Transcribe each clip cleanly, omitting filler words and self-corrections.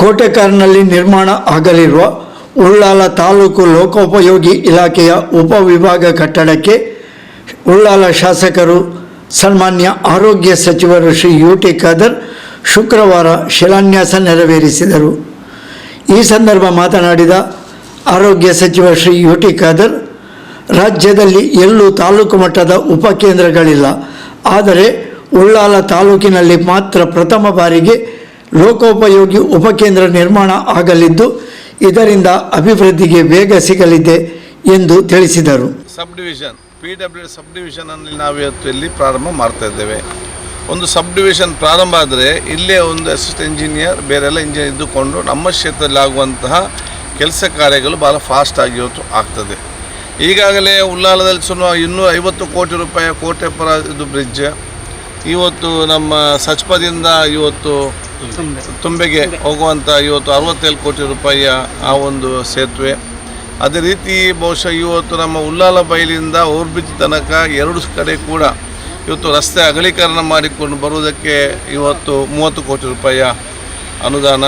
ಕೋಟೆಕಾರ್ನಲ್ಲಿ ನಿರ್ಮಾಣ ಆಗಲಿರುವ ಉಳ್ಳಾಲ ತಾಲೂಕು ಲೋಕೋಪಯೋಗಿ ಇಲಾಖೆಯ ಉಪವಿಭಾಗ ಕಟ್ಟಡಕ್ಕೆ ಉಳ್ಳಾಲ ಶಾಸಕರು ಸನ್ಮಾನ್ಯ ಆರೋಗ್ಯ ಸಚಿವರು ಶ್ರೀ ಯುಟಿ ಖಾದರ್ ಶುಕ್ರವಾರ ಶಿಲಾನ್ಯಾಸ ನೆರವೇರಿಸಿದರು. ಈ ಸಂದರ್ಭ ಮಾತನಾಡಿದ ಆರೋಗ್ಯ ಸಚಿವ ಶ್ರೀ ಯುಟಿ ಖಾದರ್, ರಾಜ್ಯದಲ್ಲಿ ಎಲ್ಲೂ ತಾಲೂಕು ಮಟ್ಟದ ಉಪಕೇಂದ್ರಗಳಿಲ್ಲ. ಆದರೆ ಉಳ್ಳಾಲ ತಾಲೂಕಿನಲ್ಲಿ ಮಾತ್ರ ಪ್ರಥಮ ಬಾರಿಗೆ ಲೋಕೋಪಯೋಗಿ ಉಪಕೇಂದ್ರ ನಿರ್ಮಾಣ ಆಗಲಿದ್ದು, ಇದರಿಂದ ಅಭಿವೃದ್ಧಿಗೆ ವೇಗ ಸಿಗಲಿದೆ ಎಂದು ತಿಳಿಸಿದರು. Sub division PW sub division ಅಲ್ಲಿ ನಾವು ಇವತ್ತು ಇಲ್ಲಿ ಪ್ರಾರಂಭ ಮಾಡ್ತಾ ಇದ್ದೇವೆ. ಒಂದು ಸಬ್ ಡಿವಿಷನ್ ಪ್ರಾರಂಭ ಆದರೆ ಇಲ್ಲೇ ಒಂದು ಅಸಿಸ್ಟೆಂಟ್ ಇಂಜಿನಿಯರ್ ಬೇರೆಲ್ಲ ಇಂಜಿನಿಯರ್ ಇದ್ದುಕೊಂಡು ನಮ್ಮ ಕ್ಷೇತ್ರದಲ್ಲಿ ಆಗುವಂತಹ ಕೆಲಸ ಕಾರ್ಯಗಳು ಭಾಳ ಫಾಸ್ಟಾಗಿ ಇವತ್ತು ಆಗ್ತದೆ. ಈಗಾಗಲೇ ಉಳ್ಳಾಲದಲ್ಲಿ ಸುಮಾರು 250 ಕೋಟಿ ರೂಪಾಯಿ ಕೋಟೆಪುರ ಇದು ಬ್ರಿಡ್ಜ್, ಇವತ್ತು ನಮ್ಮ ಸಚ್ಪದಿಂದ ಇವತ್ತು ತುಂಬೆಗೆ ಹೋಗುವಂಥ ಇವತ್ತು 67 ಕೋಟಿ ರೂಪಾಯಿಯ ಆ ಒಂದು ಸೇತುವೆ. ಅದೇ ರೀತಿ ಬಹುಶಃ ಇವತ್ತು ನಮ್ಮ ಉಳ್ಳಾಲ ಬೈಲಿಂದ ಓವರ್ಬ್ರಿಡ್ಜ್ ತನಕ 2 ಕಡೆ ಕೂಡ ಇವತ್ತು ರಸ್ತೆ ಅಗಲೀಕರಣ ಮಾಡಿಕೊಂಡು ಬರುವುದಕ್ಕೆ ಇವತ್ತು 30 ಕೋಟಿ ರೂಪಾಯಿಯ ಅನುದಾನ.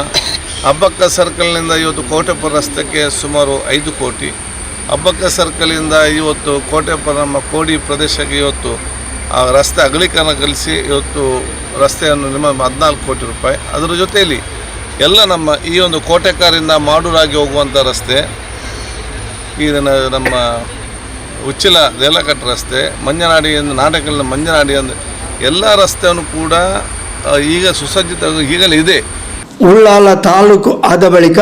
ಅಬ್ಬಕ್ಕ ಸರ್ಕಲ್ನಿಂದ ಇವತ್ತು ಕೋಟೆಪುರ ರಸ್ತೆಗೆ ಸುಮಾರು 5 ಕೋಟಿ. ಅಬ್ಬಕ್ಕ ಸರ್ಕಲಿಂದ ಇವತ್ತು ಕೋಟೆಪುರ ನಮ್ಮ ಕೋಡಿ ಪ್ರದೇಶಕ್ಕೆ ಇವತ್ತು ಆ ರಸ್ತೆ ಅಗಲೀಕರಣ ಕಲಿಸಿ ಇವತ್ತು ರಸ್ತೆಯನ್ನು 14 ಕೋಟಿ ರೂಪಾಯಿ. ಅದರ ಜೊತೆಯಲ್ಲಿ ಎಲ್ಲ ನಮ್ಮ ಈ ಒಂದು ಕೋಟೆಕಾರಿಂದ ಮಾಡೂರಾಗಿ ಹೋಗುವಂಥ ರಸ್ತೆ, ಈ ನಮ್ಮ ಉಚ್ಚಿಲ ದೇಲಕಟ್ಟ ರಸ್ತೆ, ಮಂಜನಾಡಿಯಿಂದ ನಾಟಕಲ್ಲಿನ ಮಂಜನಾಡಿ ಅಂದರೆ ಎಲ್ಲ ರಸ್ತೆಯನ್ನು ಕೂಡ ಈಗ ಸುಸಜ್ಜಿತ ಈಗಲೇ ಇದೆ. ಉಳ್ಳಾಲ ತಾಲೂಕು ಆದ ಬಳಿಕ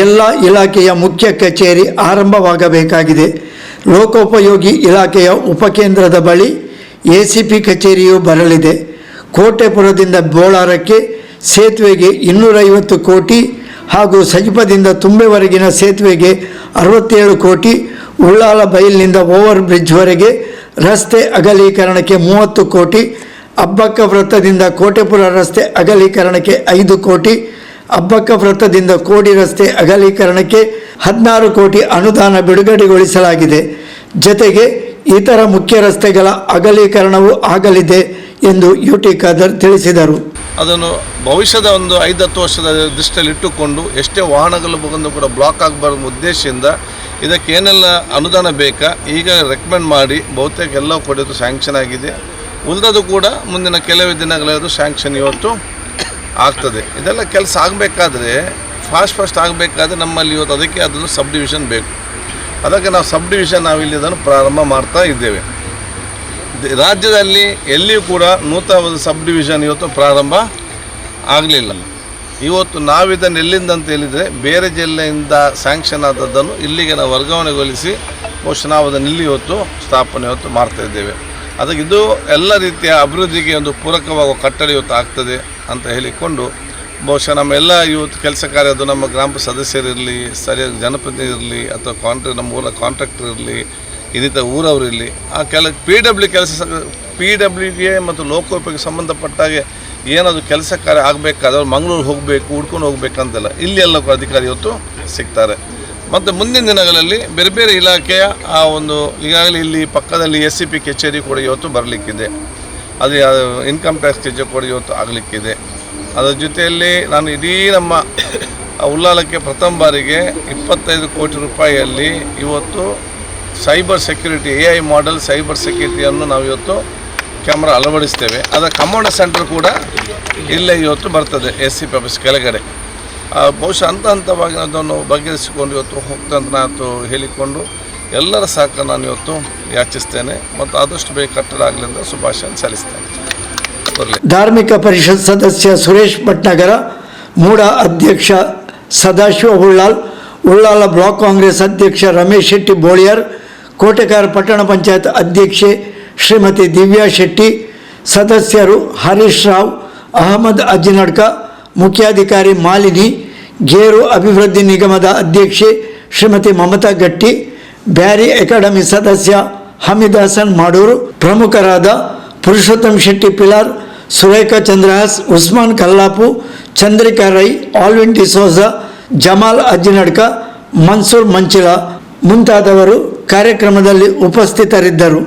ಎಲ್ಲ ಇಲಾಖೆಯ ಮುಖ್ಯ ಕಚೇರಿ ಆರಂಭವಾಗಬೇಕಾಗಿದೆ. ಲೋಕೋಪಯೋಗಿ ಇಲಾಖೆಯ ಉಪಕೇಂದ್ರದ ಬಳಿ ACP ಕಚೇರಿಯು ಬರಲಿದೆ. ಕೋಟೆಪುರದಿಂದ ಬೋಳಾರಕ್ಕೆ ಸೇತುವೆಗೆ 250 ಕೋಟಿ ಹಾಗೂ ಸಜಿಪದಿಂದ ತುಂಬೆವರೆಗಿನ ಸೇತುವೆಗೆ 67 ಕೋಟಿ, ಉಳ್ಳಾಲ ಬೈಲ್ನಿಂದ ಓವರ್ ಬ್ರಿಡ್ಜ್ವರೆಗೆ ರಸ್ತೆ ಅಗಲೀಕರಣಕ್ಕೆ 30 ಕೋಟಿ, ಅಬ್ಬಕ್ಕ ವೃತ್ತದಿಂದ ಕೋಟೆಪುರ ರಸ್ತೆ ಅಗಲೀಕರಣಕ್ಕೆ 5 ಕೋಟಿ, ಅಬ್ಬಕ್ಕ ವೃತ್ತದಿಂದ ಕೋಡಿ ರಸ್ತೆ ಅಗಲೀಕರಣಕ್ಕೆ 16 ಕೋಟಿ ಅನುದಾನ ಬಿಡುಗಡೆಗೊಳಿಸಲಾಗಿದೆ. ಜತೆಗೆ ಇತರ ಮುಖ್ಯ ರಸ್ತೆಗಳ ಅಗಲೀಕರಣವೂ ಆಗಲಿದೆ ಎಂದು ಯುಟಿ ಖಾದರ್ ತಿಳಿಸಿದರು. ಅದನ್ನು ಭವಿಷ್ಯದ ಒಂದು 5-10 ವರ್ಷದ ದೃಷ್ಟಿಯಲ್ಲಿ ಇಟ್ಟುಕೊಂಡು ಎಷ್ಟೇ ವಾಹನಗಳು ಬಂದು ಕೂಡ ಬ್ಲಾಕ್ ಆಗಬಾರ್ದು ಉದ್ದೇಶದಿಂದ ಇದಕ್ಕೆ ಏನೆಲ್ಲ ಅನುದಾನ ಬೇಕಾ ಈಗ ರೆಕಮೆಂಡ್ ಮಾಡಿ ಬಹುತೇಕ ಎಲ್ಲ ಕೊಡೋದು ಸ್ಯಾಂಕ್ಷನ್ ಆಗಿದೆ. ಉಳಿದದು ಕೂಡ ಮುಂದಿನ ಕೆಲವೇ ದಿನಗಳದು ಸ್ಯಾಂಕ್ಷನ್ ಇವತ್ತು ಆಗ್ತದೆ. ಇದೆಲ್ಲ ಕೆಲಸ ಆಗಬೇಕಾದ್ರೆ ಫಾಸ್ಟ್ ಆಗಬೇಕಾದ್ರೆ ನಮ್ಮಲ್ಲಿ ಇವತ್ತು ಅದಕ್ಕೆ ಅದನ್ನು ಸಬ್ ಡಿವಿಷನ್ ಬೇಕು. ಅದಕ್ಕೆ ನಾವು ಸಬ್ ಡಿವಿಷನ್ ನಾವಿಲ್ಲಿ ಅದನ್ನು ಪ್ರಾರಂಭ ಮಾಡ್ತಾ ಇದ್ದೇವೆ. ರಾಜ್ಯದಲ್ಲಿ ಎಲ್ಲಿಯೂ ಕೂಡ ನೂತನ ಸಬ್ ಡಿವಿಷನ್ ಇವತ್ತು ಪ್ರಾರಂಭ ಆಗಲಿಲ್ಲ. ಇವತ್ತು ನಾವಿದನ್ನು ಎಲ್ಲಿಂದ ಅಂತ ಹೇಳಿದರೆ ಬೇರೆ ಜಿಲ್ಲೆಯಿಂದ ಸ್ಯಾಂಕ್ಷನ್ ಆದದ್ದನ್ನು ಇಲ್ಲಿಗೆ ನಾವು ವರ್ಗಾವಣೆಗೊಳಿಸಿ ಬಹುಶಃ ನಾವು ಅದನ್ನು ಇಲ್ಲಿ ಇವತ್ತು ಸ್ಥಾಪನೆ ಇವತ್ತು ಮಾಡ್ತಾ ಇದ್ದೇವೆ. ಅದಕ್ಕೆ ಇದು ಎಲ್ಲ ರೀತಿಯ ಅಭಿವೃದ್ಧಿಗೆ ಒಂದು ಪೂರಕವಾಗುವ ಕಟ್ಟಡ ಇವತ್ತು ಆಗ್ತದೆ ಅಂತ ಹೇಳಿಕೊಂಡು ಬಹುಶಃ ನಮ್ಮೆಲ್ಲ ಇವತ್ತು ಕೆಲಸ ಕಾರ್ಯ ಅದು ನಮ್ಮ ಗ್ರಾಮ ಸದಸ್ಯರಿರಲಿ, ಸರಿಯಾಗಿ ಜನಪ್ರತಿನಿಧಿ ಇರಲಿ ಅಥವಾ ನಮ್ಮ ಊರ ಕಾಂಟ್ರಾಕ್ಟರ್ ಇರಲಿ, ಇನ್ನಿತರ ಊರವರಿರಲಿ, ಆ PWಗೆ ಮತ್ತು ಲೋಕೋಪಯೋಗಿ ಸಂಬಂಧಪಟ್ಟಾಗೆ ಏನಾದರೂ ಕೆಲಸ ಕಾರ್ಯ ಆಗಬೇಕಾದ್ರೆ ಮಂಗಳೂರು ಹೋಗಬೇಕು, ಹುಡ್ಕೊಂಡು ಹೋಗ್ಬೇಕಂತೆಲ್ಲ ಇಲ್ಲಿ ಎಲ್ಲ ಅಧಿಕಾರಿ ಇವತ್ತು ಸಿಗ್ತಾರೆ. ಮತ್ತು ಮುಂದಿನ ದಿನಗಳಲ್ಲಿ ಬೇರೆ ಬೇರೆ ಇಲಾಖೆಯ ಆ ಒಂದು ಈಗಾಗಲೇ ಇಲ್ಲಿ ಪಕ್ಕದಲ್ಲಿ SCP ಕಚೇರಿ ಕೂಡ ಇವತ್ತು ಬರಲಿಕ್ಕಿದೆ. ಅದು ಇನ್ಕಮ್ ಟ್ಯಾಕ್ಸ್ ಕಚೇರಿ ಕೂಡ ಇವತ್ತು ಆಗಲಿಕ್ಕಿದೆ. ಅದರ ಜೊತೆಯಲ್ಲಿ ನಾನು ಇಡೀ ನಮ್ಮ ಉಳ್ಳಾಲಕ್ಕೆ ಪ್ರಥಮ ಬಾರಿಗೆ 25 ಕೋಟಿ ರೂಪಾಯಿಯಲ್ಲಿ ಇವತ್ತು cyber security AI model cyber ಸೆಕ್ಯೂರಿಟಿಯನ್ನು ನಾವು ಇವತ್ತು ಕ್ಯಾಮ್ರಾ ಅಳವಡಿಸ್ತೇವೆ. ಅದರ ಕಮಾಂಡ್ ಸೆಂಟರ್ ಕೂಡ ಇಲ್ಲೇ ಇವತ್ತು ಬರ್ತದೆ SCP ಆಫೀಸ್ ಕೆಳಗಡೆ. ಬಹುಶಃ ಹಂತವಾಗಿ ಅದನ್ನು ಬಗೆಹರಿಸಿಕೊಂಡು ಇವತ್ತು ಹೋಗ್ತಂತ ನಾನು ಹೇಳಿಕೊಂಡು ಎಲ್ಲರ ಸಹಕಾರ ನಾನು ಇವತ್ತು ಯಾಚಿಸ್ತೇನೆ ಮತ್ತು ಆದಷ್ಟು ಬೇಗ ಕಟ್ಟಡ ಆಗಲಿ ಅಂತ ಶುಭಾಶಯ ಸಲ್ಲಿಸ್ತೇನೆ. ಧಾರ್ಮಿಕ ಪರಿಷತ್ ಸದಸ್ಯ ಸುರೇಶ್ ಭಟ್ನಗರ, ಮೂಡ ಅಧ್ಯಕ್ಷ ಸದಾಶಿವ ಉಳ್ಳಾಲ್, ಉಳ್ಳಾಲ ಬ್ಲಾಕ್ ಕಾಂಗ್ರೆಸ್ ಅಧ್ಯಕ್ಷ ರಮೇಶ್ ಶೆಟ್ಟಿ ಬೋಳಿಯರ್, ಕೋಟೆಕಾರ ಪಟ್ಟಣ ಪಂಚಾಯತ್ ಅಧ್ಯಕ್ಷೆ ಶ್ರೀಮತಿ ದಿವ್ಯಾ ಶೆಟ್ಟಿ, ಸದಸ್ಯರು ಹರೀಶ್ ರಾವ್, ಅಹಮದ್ ಅಜ್ಜಿನಡ್ಕ, ಮುಖ್ಯಾಧಿಕಾರಿ ಮಾಲಿನಿ, ಗೇರು ಅಭಿವೃದ್ಧಿ ನಿಗಮದ ಅಧ್ಯಕ್ಷೆ ಶ್ರೀಮತಿ ಮಮತಾ ಗಟ್ಟಿ, ಬ್ಯಾರಿ ಅಕಾಡೆಮಿ ಸದಸ್ಯ ಹಮೀದ್ ಹಸನ್ ಮಾಡೂರು, ಪ್ರಮುಖರಾದ ಪುರುಷೋತ್ತಮ್ ಶೆಟ್ಟಿ ಪಿಲಾರ್, ಸುರೇಖಾ ಚಂದ್ರಹಾಸ್, ಉಸ್ಮಾನ್ ಕಲ್ಲಾಪು, ಚಂದ್ರಿಕಾ ರೈ, ಆಲ್ವಿನ್ ಡಿಸೋಜ, ಜಮಾಲ್ ಅಜ್ಜಿನಡ್ಕ, ಮನ್ಸೂರ್ ಮಂಚಿಲ ಮುಂತಾದವರು ಕಾರ್ಯಕ್ರಮದಲ್ಲಿ ಉಪಸ್ಥಿತರಿದ್ದರು.